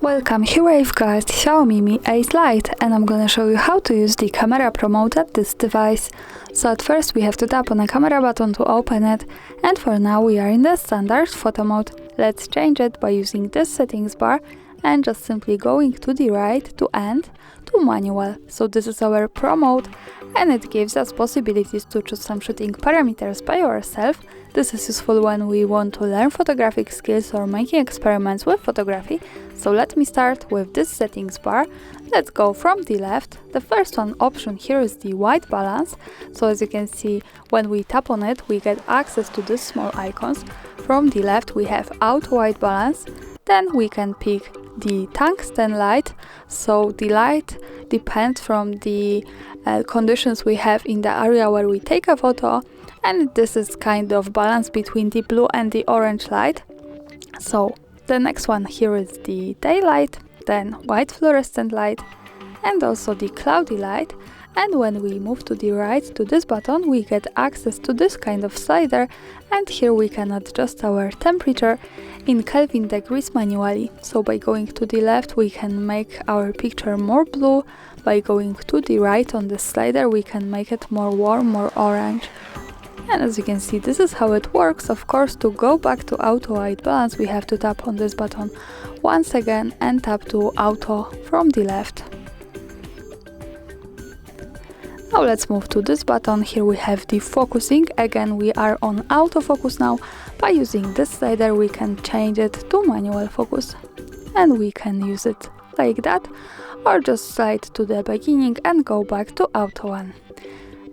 Welcome, here I've got XIAOMI Mi Lite and I'm gonna show you how to use the camera promote at this device. So at first we have to tap on the camera button to open it, and for now we are in the standard photo mode. Let's change it by using this settings bar and just simply going to the right to end to manual. So this is our pro mode and it gives us possibilities to choose some shooting parameters by yourself. This is useful when we want to learn photographic skills or making experiments with photography. So let me start with this settings bar. Let's go from the left. The first option here is the white balance. So as you can see, when we tap on it, we get access to these small icons. From the left we have auto white balance. Then we can pick the tungsten light. So the light depends from the conditions we have in the area where we take a photo, and this is kind of balance between the blue and the orange light. So the next one here is the daylight, then white fluorescent light, and also the cloudy light. And when we move to the right to this button, we get access to this kind of slider, and here we can adjust our temperature in Kelvin degrees manually. So by going to the left we can make our picture more blue, by going to the right on the slider we can make it more warm, more orange. And as you can see, this is how it works. Of course, to go back to auto white balance we have to tap on this button once again and tap to auto from the left. Now let's move to this button. Here we have the focusing. Again, we are on autofocus now. By using this slider we can change it to manual focus, and we can use it like that, or just slide to the beginning and go back to auto one.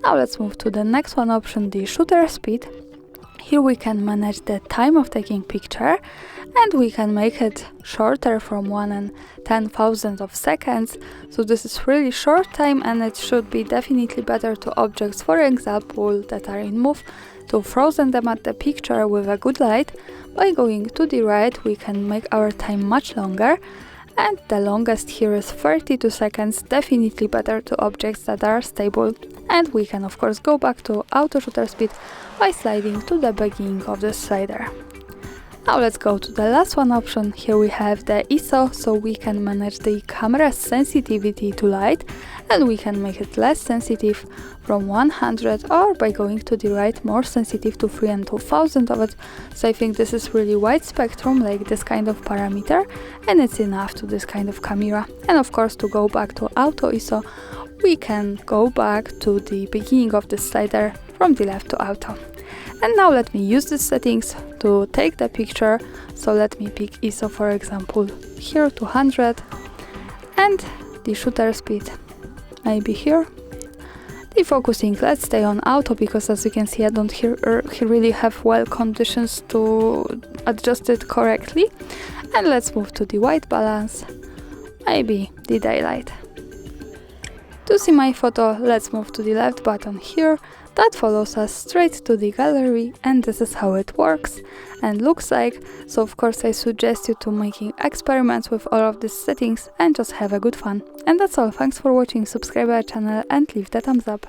Now let's move to the next option, the shutter speed. Here we can manage the time of taking picture, and we can make it shorter from 1/10,000 of seconds. So this is really short time, and it should be definitely better to objects, for example, that are in move, to frozen them at the picture with a good light. By going to the right we can make our time much longer, and the longest here is 32 seconds, definitely better to objects that are stable. And we can of course go back to auto shutter speed by sliding to the beginning of the slider. Now let's go to the last option. Here we have the ISO, so we can manage the camera's sensitivity to light, and we can make it less sensitive from 100, or by going to the right more sensitive to 3 and 2000 of it. So I think this is really wide spectrum, like this kind of parameter, and it's enough to this kind of camera. And of course, to go back to auto ISO we can go back to the beginning of the slider from the left to auto. And now let me use these settings to take the picture. So let me pick ISO, for example, here 200, and the shutter speed maybe here. The focusing, let's stay on auto, because as you can see I don't really have well conditions to adjust it correctly. And let's move to the white balance, maybe the daylight. To see my photo, let's move to the left button here. That follows us straight to the gallery, and this is how it works and looks like. So of course I suggest you to making experiments with all of these settings and just have a good fun. And that's all. Thanks for watching, subscribe our channel and leave the thumbs up.